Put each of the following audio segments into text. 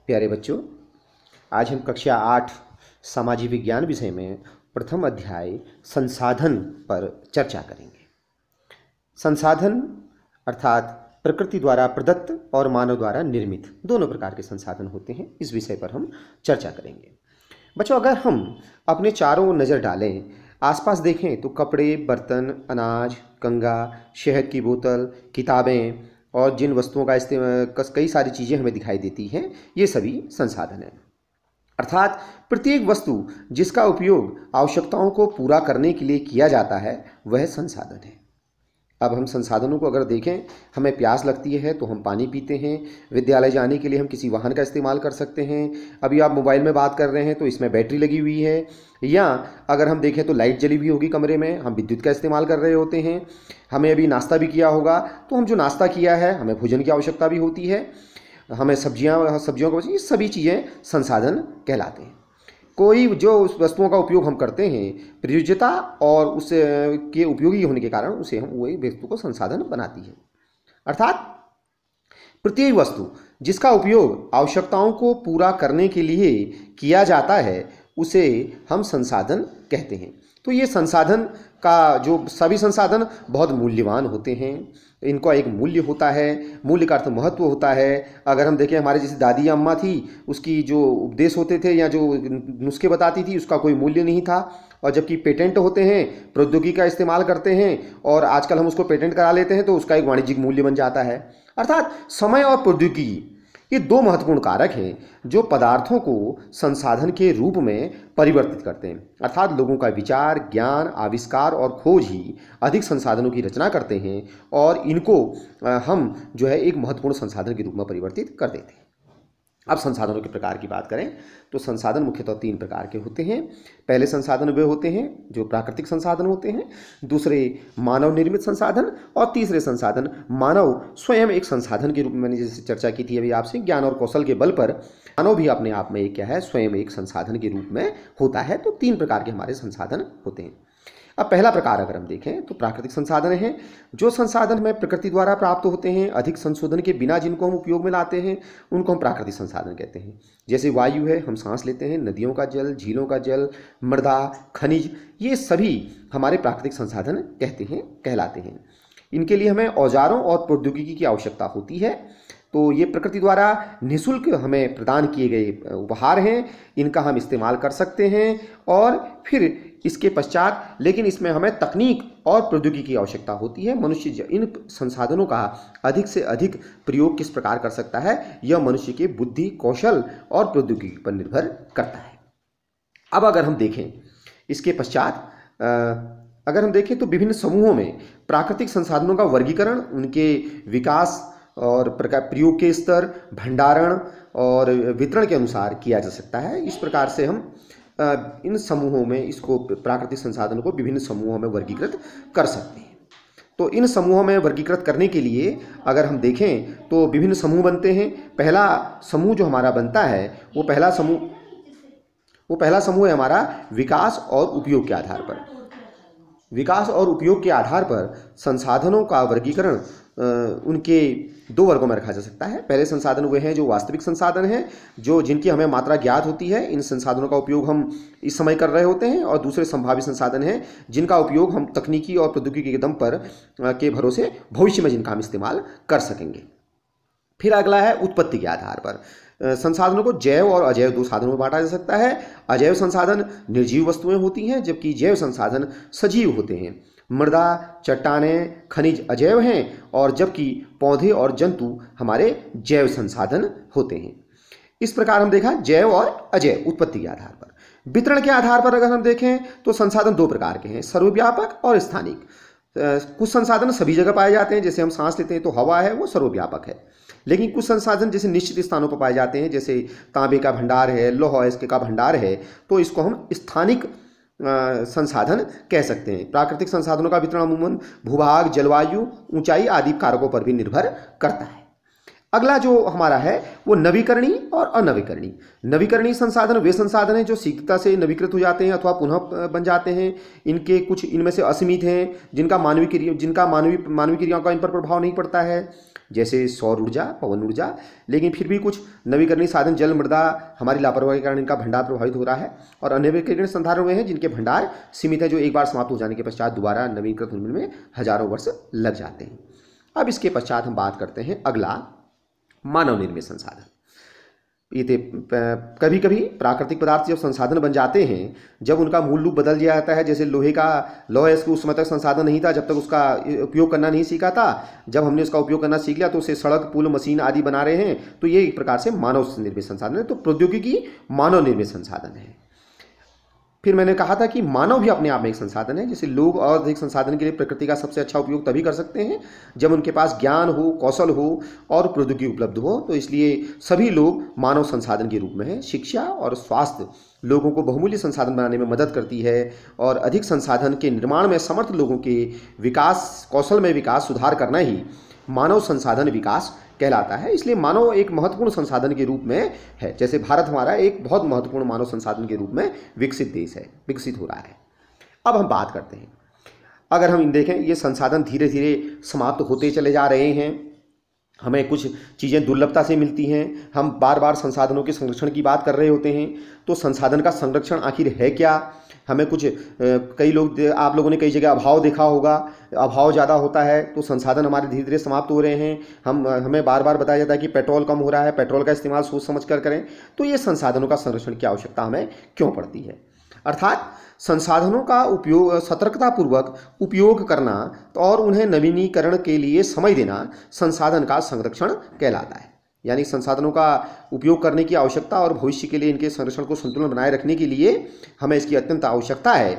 प्यारे बच्चों, आज हम कक्षा 8 सामाजिक विज्ञान विषय में प्रथम अध्याय संसाधन पर चर्चा करेंगे। संसाधन अर्थात प्रकृति द्वारा प्रदत्त और मानव द्वारा निर्मित दोनों प्रकार के संसाधन होते हैं। इस विषय पर हम चर्चा करेंगे। बच्चों, अगर हम अपने चारों ओर नज़र डालें, आसपास देखें तो कपड़े, बर्तन, अनाज, कंगा, शहद की बोतल, किताबें और जिन वस्तुओं का इस्तेमाल कई सारी चीज़ें हमें दिखाई देती हैं, ये सभी संसाधन हैं। अर्थात प्रत्येक वस्तु जिसका उपयोग आवश्यकताओं को पूरा करने के लिए किया जाता है वह संसाधन है। अब हम संसाधनों को अगर देखें, हमें प्यास लगती है तो हम पानी पीते हैं। विद्यालय जाने के लिए हम किसी वाहन का इस्तेमाल कर सकते हैं। अभी आप मोबाइल में बात कर रहे हैं तो इसमें बैटरी लगी हुई है, या अगर हम देखें तो लाइट जली हुई होगी कमरे में, हम विद्युत का इस्तेमाल कर रहे होते हैं। हमें अभी नाश्ता भी किया होगा, तो हम जो नाश्ता किया है हमें भोजन की आवश्यकता भी होती है। हमें सब्जियों को, ये सभी चीज़ें संसाधन कहलाते हैं। कोई जो उस वस्तुओं का उपयोग हम करते हैं, प्रयोज्यता और उस के उपयोगी होने के कारण उसे हम वही वस्तु को संसाधन बनाती है। अर्थात प्रत्येक वस्तु जिसका उपयोग आवश्यकताओं को पूरा करने के लिए किया जाता है उसे हम संसाधन कहते हैं। तो ये संसाधन का जो सभी संसाधन बहुत मूल्यवान होते हैं। इनका एक मूल्य होता है, मूल्य का अर्थ महत्व होता है। अगर हम देखें, हमारे जैसे दादी या अम्मा थी, उसकी जो उपदेश होते थे या जो नुस्खे बताती थी उसका कोई मूल्य नहीं था। और जबकि पेटेंट होते हैं, प्रौद्योगिकी का इस्तेमाल करते हैं और आजकल हम उसको पेटेंट करा लेते हैं तो उसका एक वाणिज्यिक मूल्य बन जाता है। अर्थात समय और प्रौद्योगिकी ये दो महत्वपूर्ण कारक हैं जो पदार्थों को संसाधन के रूप में परिवर्तित करते हैं। अर्थात लोगों का विचार, ज्ञान, आविष्कार और खोज ही अधिक संसाधनों की रचना करते हैं और इनको हम जो है एक महत्वपूर्ण संसाधन के रूप में परिवर्तित कर देते हैं। अब संसाधनों के प्रकार की बात करें तो संसाधन मुख्यतः 3 प्रकार के होते हैं। पहले संसाधन वे होते हैं जो प्राकृतिक संसाधन होते हैं, दूसरे मानव निर्मित संसाधन और तीसरे संसाधन मानव स्वयं एक संसाधन के रूप में। मैंने जैसे चर्चा की थी अभी आपसे, ज्ञान और कौशल के बल पर मानव भी अपने आप में एक क्या है, स्वयं एक संसाधन के रूप में होता है। तो 3 प्रकार के हमारे संसाधन होते हैं। अब पहला प्रकार अगर हम देखें तो प्राकृतिक संसाधन हैं। जो संसाधन हमें प्रकृति द्वारा प्राप्त होते हैं, अधिक संशोधन के बिना जिनको हम उपयोग में लाते हैं, उनको हम प्राकृतिक संसाधन कहते हैं। जैसे वायु है, हम सांस लेते हैं, नदियों का जल, झीलों का जल, मृदा, खनिज, ये सभी हमारे प्राकृतिक संसाधन कहलाते हैं। इनके लिए हमें औजारों और प्रौद्योगिकी की आवश्यकता होती है। तो ये प्रकृति द्वारा निःशुल्क हमें प्रदान किए गए उपहार हैं, इनका हम इस्तेमाल कर सकते हैं। और फिर इसके पश्चात लेकिन इसमें हमें तकनीक और प्रौद्योगिकी की आवश्यकता होती है। मनुष्य इन संसाधनों का अधिक से अधिक प्रयोग किस प्रकार कर सकता है, यह मनुष्य के बुद्धि, कौशल और प्रौद्योगिकी पर निर्भर करता है। अब अगर हम देखें इसके पश्चात अगर हम देखें तो विभिन्न समूहों में प्राकृतिक संसाधनों का वर्गीकरण, उनके विकास और प्रयोग के स्तर, भंडारण और वितरण के अनुसार किया जा सकता है। इस प्रकार से हम इन समूहों में इसको प्राकृतिक संसाधनों को विभिन्न समूहों में वर्गीकृत कर सकते हैं। तो इन समूहों में वर्गीकृत करने के लिए अगर हम देखें तो विभिन्न समूह बनते हैं। पहला समूह जो हमारा बनता है वो पहला समूह है हमारा विकास और उपयोग के आधार पर। विकास और उपयोग के आधार पर संसाधनों का वर्गीकरण उनके 2 वर्गों में रखा जा सकता है। पहले संसाधन वे हैं जो वास्तविक संसाधन हैं, जो जिनकी हमें मात्रा ज्ञात होती है, इन संसाधनों का उपयोग हम इस समय कर रहे होते हैं। और दूसरे संभावित संसाधन हैं जिनका उपयोग हम तकनीकी और प्रौद्योगिकी के दम पर के भरोसे भविष्य में जिनका हम इस्तेमाल कर सकेंगे। फिर अगला है उत्पत्ति के आधार पर। संसाधनों को जैव और अजैव 2 साधनों में बांटा जा सकता है। अजैव संसाधन निर्जीव वस्तुएं होती हैं, जबकि जैव संसाधन सजीव होते हैं। मृदा, चट्टानें, खनिज अजैव हैं और जबकि पौधे और जंतु हमारे जैव संसाधन होते हैं। इस प्रकार हम देखा जैव और अजैव उत्पत्ति के आधार पर। वितरण के आधार पर अगर हम देखें तो संसाधन 2 प्रकार के हैं, सर्वव्यापक और स्थानिक। कुछ संसाधन सभी जगह पाए जाते हैं, जैसे हम सांस लेते हैं तो हवा है, वो सर्वव्यापक है। लेकिन कुछ संसाधन जैसे निश्चित स्थानों पर पाए जाते हैं, जैसे तांबे का भंडार है, लौह इसके का भंडार है, तो इसको हम स्थानिक संसाधन कह सकते हैं। प्राकृतिक संसाधनों का वितरण अमूमन भूभाग, जलवायु, ऊंचाई आदि कारकों पर भी निर्भर करता है। अगला जो हमारा है वो नवीकरणीय और अनवीकरणीय। नवीकरणीय संसाधन वे संसाधन हैं जो शीघ्रता से नवीकृत हो जाते हैं अथवा पुनः बन जाते हैं। इनके कुछ इनमें से असीमित हैं, जिनका मानवीय क्रियाओं का इन पर प्रभाव नहीं पड़ता है, जैसे सौर ऊर्जा, पवन ऊर्जा। लेकिन फिर भी कुछ नवीकरणीय साधन जल, मृदा, हमारी लापरवाही के कारण इनका भंडार प्रभावित हो रहा है। और अनवीकरणीय संसाधन वे हैं जिनके भंडार सीमित है, जो एक बार समाप्त हो जाने के पश्चात दोबारा नवीनीकृत होने में हजारों वर्ष लग जाते हैं। अब इसके पश्चात हम बात करते हैं अगला, मानव निर्मित संसाधन। ये कभी कभी प्राकृतिक पदार्थ जब संसाधन बन जाते हैं, जब उनका मूल रूप बदल जाता है, जैसे लौह उस समय तक संसाधन नहीं था जब तक उसका उपयोग करना नहीं सीखा था। जब हमने उसका उपयोग करना सीख लिया तो उसे सड़क, पुल, मशीन आदि बना रहे हैं, तो ये एक प्रकार से मानव निर्मित संसाधन है। तो प्रौद्योगिकी मानव निर्मित संसाधन है। फिर मैंने कहा था कि मानव भी अपने आप में एक संसाधन है। जैसे लोग और अधिक संसाधन के लिए प्रकृति का सबसे अच्छा उपयोग तभी कर सकते हैं जब उनके पास ज्ञान हो, कौशल हो और प्रौद्योगिकी उपलब्ध हो। तो इसलिए सभी लोग मानव संसाधन के रूप में हैं। शिक्षा और स्वास्थ्य लोगों को बहुमूल्य संसाधन बनाने में मदद करती है और अधिक संसाधन के निर्माण में समर्थ लोगों के विकास, कौशल में विकास, सुधार करना ही मानव संसाधन विकास कहलाता है। इसलिए मानव एक महत्वपूर्ण संसाधन के रूप में है। जैसे भारत हमारा एक बहुत महत्वपूर्ण मानव संसाधन के रूप में विकसित देश है, विकसित हो रहा है। अब हम बात करते हैं, अगर हम देखें ये संसाधन धीरे धीरे समाप्त होते चले जा रहे हैं, हमें कुछ चीज़ें दुर्लभता से मिलती हैं, हम बार बार संसाधनों के संरक्षण की बात कर रहे होते हैं। तो संसाधन का संरक्षण आखिर है क्या? हमें कुछ आप लोगों ने कई जगह अभाव देखा होगा, अभाव ज़्यादा होता है तो संसाधन हमारे धीरे धीरे समाप्त हो रहे हैं। हमें बार बार बताया जाता है कि पेट्रोल कम हो रहा है, पेट्रोल का इस्तेमाल सोच समझ कर करें। तो ये संसाधनों का संरक्षण की आवश्यकता हमें क्यों पड़ती है? अर्थात संसाधनों का उपयोग, सतर्कतापूर्वक उपयोग करना और उन्हें नवीनीकरण के लिए समय देना संसाधन का संरक्षण कहलाता है। यानी संसाधनों का उपयोग करने की आवश्यकता और भविष्य के लिए इनके संरक्षण को संतुलन बनाए रखने के लिए हमें इसकी अत्यंत आवश्यकता है।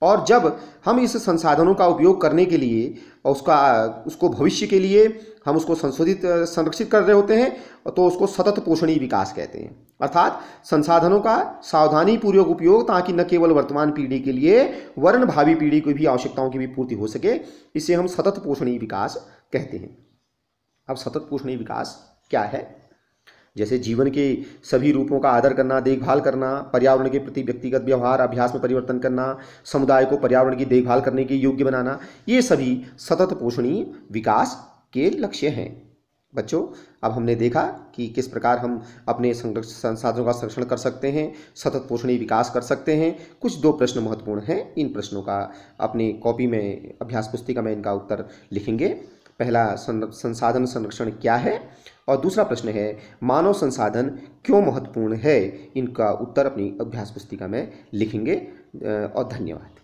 और जब हम इस संसाधनों का उपयोग करने के लिए उसको भविष्य के लिए हम उसको संरक्षित कर रहे होते हैं तो उसको सतत पोषणीय विकास कहते हैं। अर्थात संसाधनों का सावधानी पूर्वक उपयोग, ताकि न केवल वर्तमान पीढ़ी के लिए वरन भावी पीढ़ी को भी आवश्यकताओं की भी पूर्ति हो सके, इसे हम सतत पोषणीय विकास कहते हैं। अब सतत पोषणीय विकास क्या है? जैसे जीवन के सभी रूपों का आदर करना, देखभाल करना, पर्यावरण के प्रति व्यक्तिगत व्यवहार, अभ्यास में परिवर्तन करना, समुदाय को पर्यावरण की देखभाल करने के योग्य बनाना, ये सभी सतत पोषणीय विकास के लक्ष्य हैं। बच्चों, अब हमने देखा कि किस प्रकार हम अपने संसाधनों का संरक्षण कर सकते हैं, सतत पोषणीय विकास कर सकते हैं। कुछ 2 प्रश्न महत्वपूर्ण हैं, इन प्रश्नों का अपनी कॉपी में, अभ्यास पुस्तिका में इनका उत्तर लिखेंगे। पहला, संसाधन संरक्षण क्या है, और दूसरा प्रश्न है मानव संसाधन क्यों महत्वपूर्ण है। इनका उत्तर अपनी अभ्यास पुस्तिका में लिखेंगे। और धन्यवाद।